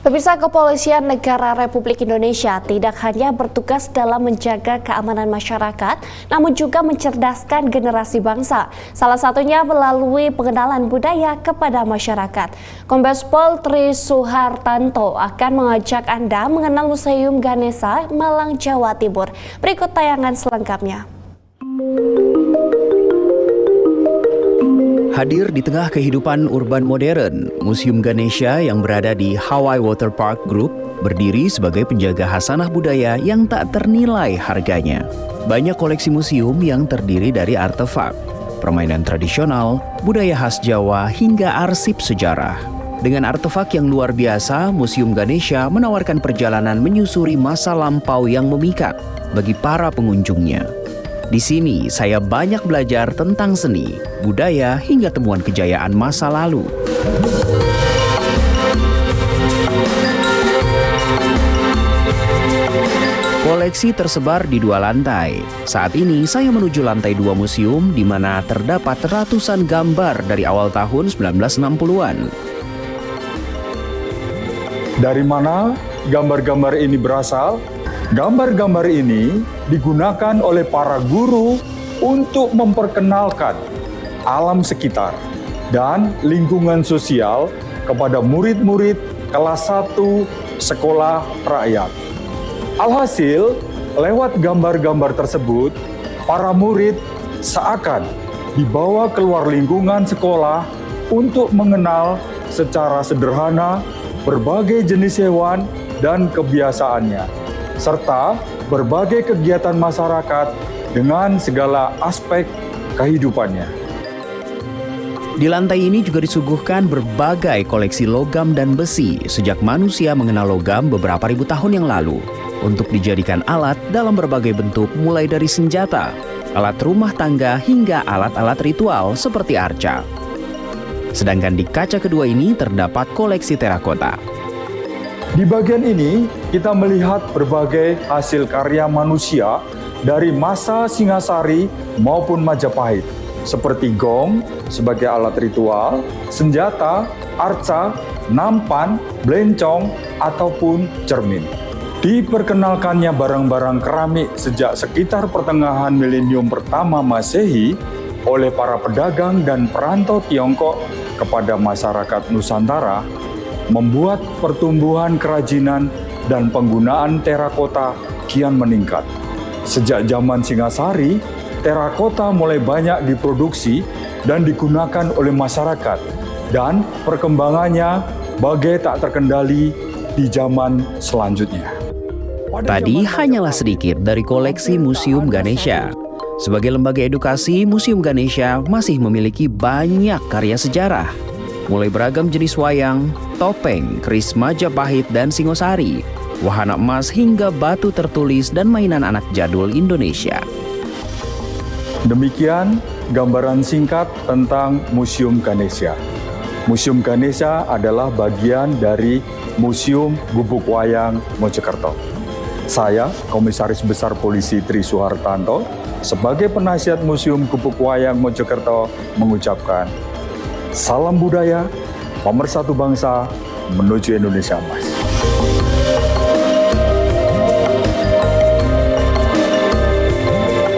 Pemirsa, Kepolisian Negara Republik Indonesia tidak hanya bertugas dalam menjaga keamanan masyarakat, namun juga mencerdaskan generasi bangsa. Salah satunya melalui pengenalan budaya kepada masyarakat. Kombes Pol Tri Suhartanto akan mengajak Anda mengenal Museum Ganesha, Malang, Jawa Timur. Berikut tayangan selengkapnya. Hadir di tengah kehidupan urban modern, Museum Ganesha yang berada di Hawaii Water Park Group berdiri sebagai penjaga khasanah budaya yang tak ternilai harganya. Banyak koleksi museum yang terdiri dari artefak, permainan tradisional, budaya khas Jawa, hingga arsip sejarah. Dengan artefak yang luar biasa, Museum Ganesha menawarkan perjalanan menyusuri masa lampau yang memikat bagi para pengunjungnya. Di sini saya banyak belajar tentang seni, budaya, hingga temuan kejayaan masa lalu. Koleksi tersebar di 2 lantai. Saat ini saya menuju lantai 2 museum di mana terdapat ratusan gambar dari awal tahun 1960-an. Dari mana gambar-gambar ini berasal? Gambar-gambar ini digunakan oleh para guru untuk memperkenalkan alam sekitar dan lingkungan sosial kepada murid-murid kelas 1 sekolah rakyat. Alhasil, lewat gambar-gambar tersebut, para murid seakan dibawa keluar lingkungan sekolah untuk mengenal secara sederhana berbagai jenis hewan dan kebiasaannya, serta berbagai kegiatan masyarakat dengan segala aspek kehidupannya. Di lantai ini juga disuguhkan berbagai koleksi logam dan besi sejak manusia mengenal logam beberapa ribu tahun yang lalu untuk dijadikan alat dalam berbagai bentuk, mulai dari senjata, alat rumah tangga, hingga alat-alat ritual seperti arca. Sedangkan di kaca kedua ini terdapat koleksi terakota. Di bagian ini, kita melihat berbagai hasil karya manusia dari masa Singasari maupun Majapahit, seperti gong sebagai alat ritual, senjata, arca, nampan, blencong, ataupun cermin. Diperkenalkannya barang-barang keramik sejak sekitar pertengahan milenium pertama Masehi oleh para pedagang dan perantau Tiongkok kepada masyarakat Nusantara, membuat pertumbuhan kerajinan dan penggunaan terakota kian meningkat. Sejak zaman Singasari, terakota mulai banyak diproduksi dan digunakan oleh masyarakat, dan perkembangannya bagai tak terkendali di zaman selanjutnya. Tadi hanyalah sedikit dari koleksi Museum Ganesha. Sebagai lembaga edukasi, Museum Ganesha masih memiliki banyak karya sejarah, mulai beragam jenis wayang, topeng, keris Majapahit dan Singosari, wahana emas, hingga batu tertulis dan mainan anak jadul Indonesia. Demikian gambaran singkat tentang Museum Ganesha. Museum Ganesha adalah bagian dari Museum Gubuk Wayang Mojokerto. Saya, Komisaris Besar Polisi Tri Suhartanto, sebagai penasihat Museum Gubuk Wayang Mojokerto mengucapkan, salam budaya, pemersatu bangsa menuju Indonesia Emas.